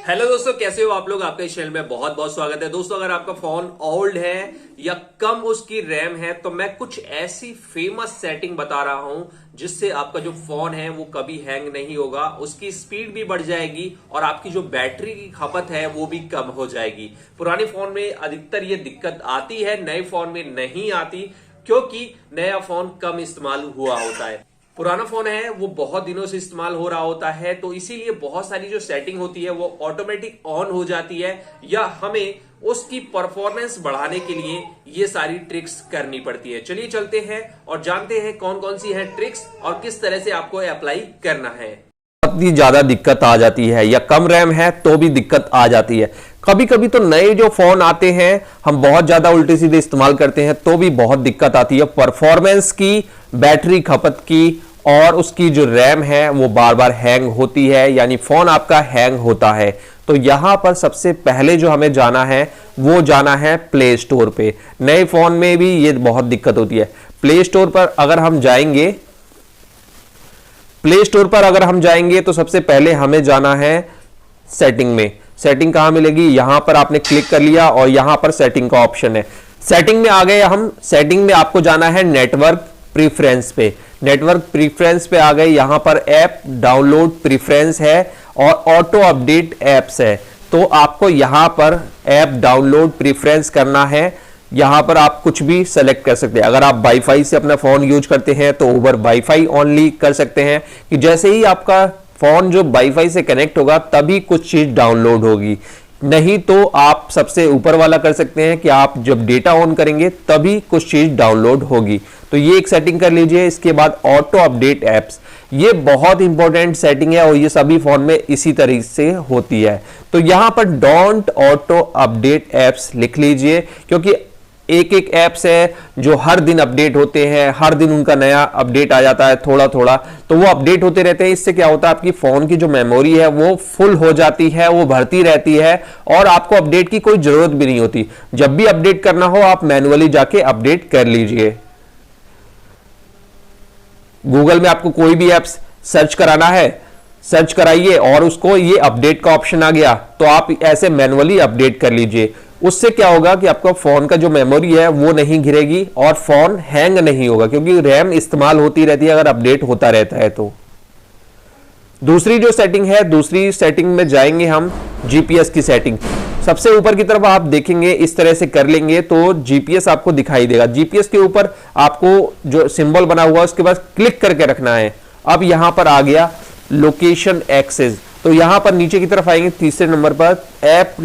Hello दोस्तों, कैसे हो आप लोग। आपके चैनल में बहुत बहुत स्वागत है। दोस्तों, अगर आपका फोन ओल्ड है या कम उसकी रैम है तो मैं कुछ ऐसी फेमस सेटिंग बता रहा हूं जिससे आपका जो फोन है वो कभी हैंग नहीं होगा, उसकी स्पीड भी बढ़ जाएगी और आपकी जो बैटरी की खपत है वो भी कम हो जाएगी। पुराने फोन में अधिकतर ये दिक्कत आती है, नए फोन में नहीं आती क्योंकि नया फोन कम इस्तेमाल हुआ होता है। पुराना फोन है वो बहुत दिनों से इस्तेमाल हो रहा होता है, तो इसीलिए बहुत सारी जो सेटिंग होती है वो ऑटोमेटिक ऑन हो जाती है या हमें उसकी परफॉर्मेंस बढ़ाने के लिए ये सारी ट्रिक्स करनी पड़ती है। चलिए चलते हैं और जानते हैं कौन कौन सी है ट्रिक्स और किस तरह से आपको अप्लाई करना है। बहुत ही ज्यादा दिक्कत आ जाती है या कम रैम है तो भी दिक्कत आ जाती है। कभी कभी तो नए जो फोन आते हैं हम बहुत ज्यादा उल्टे सीधे इस्तेमाल करते हैं तो भी बहुत दिक्कत आती है परफॉर्मेंस की, बैटरी खपत की और उसकी जो रैम है वो बार बार हैंग होती है, यानी फोन आपका हैंग होता है। तो यहां पर सबसे पहले जो हमें जाना है वो जाना है प्ले स्टोर पे। नए फोन में भी ये बहुत दिक्कत होती है। प्ले स्टोर पर अगर हम जाएंगे तो सबसे पहले हमें जाना है सेटिंग में। सेटिंग कहां मिलेगी, यहां पर आपने क्लिक कर लिया और यहां पर सेटिंग का ऑप्शन है। सेटिंग में आ गए हम। सेटिंग में आपको जाना है नेटवर्क प्रीफरेंस पे। नेटवर्क प्रीफरेंस पे आ गए, यहां पर ऐप डाउनलोड प्रीफरेंस है और ऑटो अपडेट एप्स है। तो आपको यहां पर ऐप डाउनलोड प्रीफरेंस करना है। यहां पर आप कुछ भी सेलेक्ट कर सकते हैं। अगर आप वाईफाई से अपना फोन यूज करते हैं तो ओवर वाईफाई ओनली कर सकते हैं कि जैसे ही आपका फोन जो वाईफाई से कनेक्ट होगा तभी कुछ चीज डाउनलोड होगी। नहीं तो आप सबसे ऊपर वाला कर सकते हैं कि आप जब डेटा ऑन करेंगे तभी कुछ चीज डाउनलोड होगी। तो ये एक सेटिंग कर लीजिए। इसके बाद ऑटो अपडेट एप्स, ये बहुत इंपॉर्टेंट सेटिंग है और ये सभी फोन में इसी तरीके से होती है। तो यहां पर डोंट ऑटो अपडेट एप्स लिख लीजिए क्योंकि एक एक ऐप्स है जो हर दिन अपडेट होते हैं, हर दिन उनका नया अपडेट आ जाता है थोड़ा थोड़ा, तो वो अपडेट होते रहते हैं। इससे क्या होता है, आपकी फोन की जो मेमोरी है वो फुल हो जाती है, वो भरती रहती है और आपको अपडेट की कोई जरूरत भी नहीं होती। जब भी अपडेट करना हो आप मैन्युअली जाके अपडेट कर लीजिए। गूगल में आपको कोई भी ऐप्स सर्च कराना है, सर्च कराइए और उसको ये अपडेट का ऑप्शन आ गया तो आप ऐसे मैन्युअली अपडेट कर लीजिए। उससे क्या होगा कि आपका फोन का जो मेमोरी है वो नहीं गिरेगी और फोन हैंग नहीं होगा क्योंकि रैम इस्तेमाल होती रहती है अगर अपडेट होता रहता है तो। दूसरी जो सेटिंग है, दूसरी सेटिंग में जाएंगे हम जीपीएस की सेटिंग। सबसे ऊपर की तरफ आप देखेंगे इस तरह से कर लेंगे तो जीपीएस आपको दिखाई देगा। जीपीएस के ऊपर आपको जो सिंबल बना हुआ है उसके बाद क्लिक करके रखना है। अब यहां पर आ गया लोकेशन एक्सेस, तो यहां पर नीचे की तरफ आएंगे तीसरे नंबर पर ऐप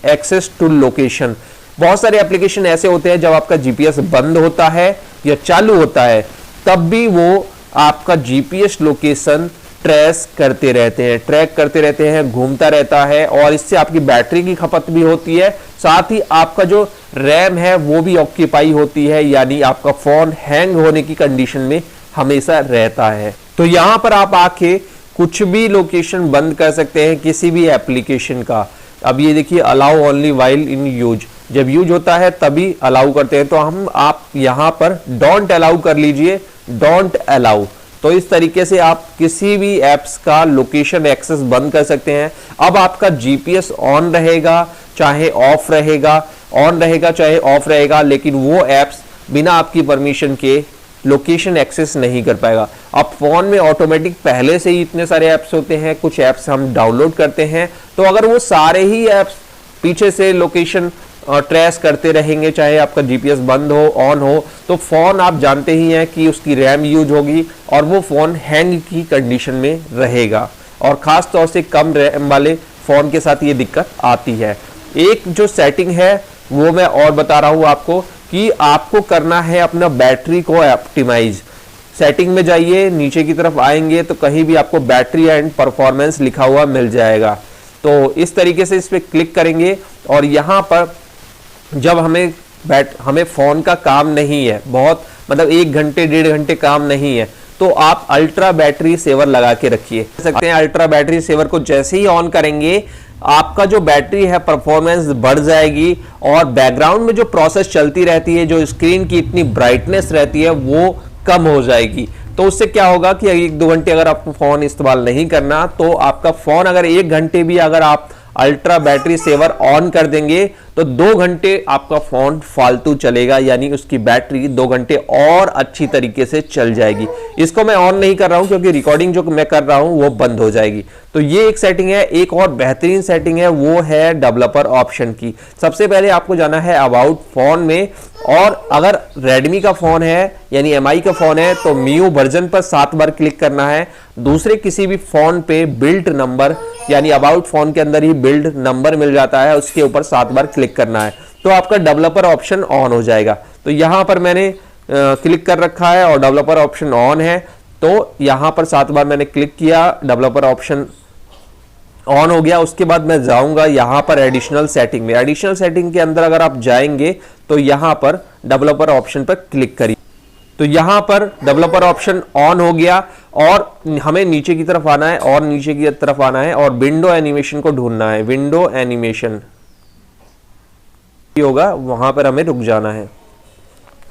एक्सेस टू लोकेशन। बहुत सारे एप्लीकेशन ऐसे होते हैं जब आपका जीपीएस बंद होता है या चालू होता है तब भी वो आपका जीपीएस लोकेशन ट्रेक करते रहते हैं, घूमता रहता है और इससे आपकी बैटरी की खपत भी होती है, साथ ही आपका जो रैम है वो भी ऑक्यूपाई होती है, यानी आपका फोन हैंग होने की कंडीशन में हमेशा रहता है। तो यहां पर आप आके कुछ भी लोकेशन बंद कर सकते हैं किसी भी एप्लीकेशन का। अब ये देखिए allow only while in use, जब यूज होता है तभी अलाउ करते हैं, तो आप यहां पर डोंट अलाउ कर लीजिए, डोंट अलाउ। तो इस तरीके से आप किसी भी एप्स का लोकेशन एक्सेस बंद कर सकते हैं। अब आपका जीपीएस ऑन रहेगा चाहे ऑफ रहेगा, ऑन रहेगा चाहे ऑफ रहेगा, लेकिन वो एप्स बिना आपकी परमिशन के लोकेशन एक्सेस नहीं कर पाएगा। अब फोन में ऑटोमेटिक पहले से ही इतने सारे ऐप्स होते हैं, कुछ ऐप्स हम डाउनलोड करते हैं, तो अगर वो सारे ही ऐप्स पीछे से लोकेशन ट्रेस करते रहेंगे चाहे आपका जीपीएस बंद हो ऑन हो, तो फोन आप जानते ही हैं कि उसकी रैम यूज होगी और वो फोन हैंग की कंडीशन में रहेगा और खास तौर से कम रैम वाले फोन के साथ ये दिक्कत आती है। एक जो सेटिंग है वो मैं और बता रहा हूं आपको कि आपको करना है अपना बैटरी को ऑप्टिमाइज। सेटिंग में जाइए, नीचे की तरफ आएंगे तो कहीं भी आपको बैटरी एंड परफॉर्मेंस लिखा हुआ मिल जाएगा। तो इस तरीके से इस पर क्लिक करेंगे और यहां पर जब हमें फोन का काम नहीं है, बहुत मतलब 1 घंटे 1.5 घंटे काम नहीं है, तो आप अल्ट्रा बैटरी सेवर लगा के रखिए सकते हैं। अल्ट्रा बैटरी सेवर को जैसे ही ऑन करेंगे आपका जो बैटरी है परफॉर्मेंस बढ़ जाएगी और बैकग्राउंड में जो प्रोसेस चलती रहती है, जो स्क्रीन की इतनी ब्राइटनेस रहती है वो कम हो जाएगी। तो उससे क्या होगा कि 1-2 घंटे अगर आपको फोन इस्तेमाल नहीं करना तो आपका फोन अगर 1 घंटे भी अगर आप अल्ट्रा बैटरी सेवर ऑन कर देंगे तो 2 घंटे आपका फोन फालतू चलेगा, यानी उसकी बैटरी 2 घंटे और अच्छी तरीके से चल जाएगी। इसको मैं ऑन नहीं कर रहा हूं क्योंकि रिकॉर्डिंग जो मैं कर रहा हूं वो बंद हो जाएगी। तो ये एक सेटिंग है। एक और बेहतरीन सेटिंग है, वो है डेवलपर ऑप्शन की। सबसे पहले आपको जाना है अबाउट फोन में, और अगर रेडमी का फोन है यानी एमआई का फोन है तो MIUI वर्जन पर 7 बार क्लिक करना है। दूसरे किसी भी फोन पे बिल्ड नंबर यानी अबाउट फोन के अंदर ही बिल्ड नंबर मिल जाता है, उसके ऊपर 7 बार क्लिक करना है तो आपका डेवलपर ऑप्शन ऑन हो जाएगा। तो यहां पर मैंने क्लिक कर रखा है और डेवलपर ऑप्शन ऑन है, तो यहां पर 7 बार मैंने क्लिक किया, डेवलपर ऑप्शन ऑन हो गया। उसके बाद मैं जाऊंगा यहां पर एडिशनल सेटिंग में। एडिशनल सेटिंग के अंदर अगर आप जाएंगे तो यहां पर डेवलपर ऑप्शन पर क्लिक करिए। तो यहां पर डेवलपर ऑप्शन ऑन हो गया और हमें नीचे की तरफ आना है और नीचे की तरफ आना है और विंडो एनिमेशन को ढूंढना है। विंडो एनिमेशन होगा, वहां पर हमें रुक जाना है।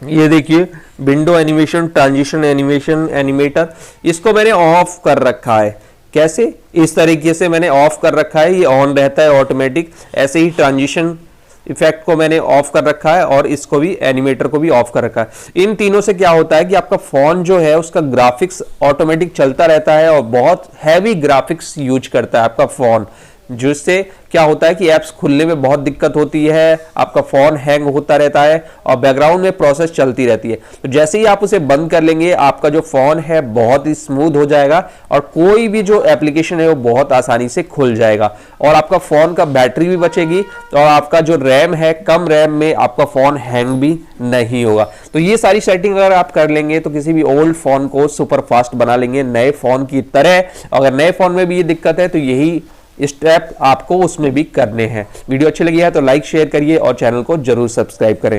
ये देखिए window animation, transition animation, animator, इसको मैंने ऑफ कर रखा है। कैसे? इस तरीके से मैंने ऑफ कर रखा है, ये ऑन रहता है ऑटोमेटिक। ऐसे ही ट्रांजिशन इफेक्ट को मैंने ऑफ कर रखा है और इसको भी, एनिमेटर को भी ऑफ कर रखा है। इन तीनों से क्या होता है कि आपका फोन जो है उसका ग्राफिक्स ऑटोमेटिक चलता रहता है और बहुत हैवी ग्राफिक्स यूज करता है आपका फोन, जिससे क्या होता है कि ऐप्स खुलने में बहुत दिक्कत होती है, आपका फोन हैंग होता रहता है और बैकग्राउंड में प्रोसेस चलती रहती है। तो जैसे ही आप उसे बंद कर लेंगे आपका जो फोन है बहुत ही स्मूथ हो जाएगा और कोई भी जो एप्लीकेशन है वो बहुत आसानी से खुल जाएगा और आपका फोन का बैटरी भी बचेगी और आपका जो रैम है, कम रैम में आपका फोन हैंग भी नहीं होगा। तो ये सारी सेटिंग अगर आप कर लेंगे तो किसी भी ओल्ड फोन को सुपर फास्ट बना लेंगे नए फोन की तरह। अगर नए फोन में भी ये दिक्कत है तो यही स्टेप आपको उसमें भी करने हैं। वीडियो अच्छी लगी है तो लाइक शेयर करिए और चैनल को जरूर सब्सक्राइब करें।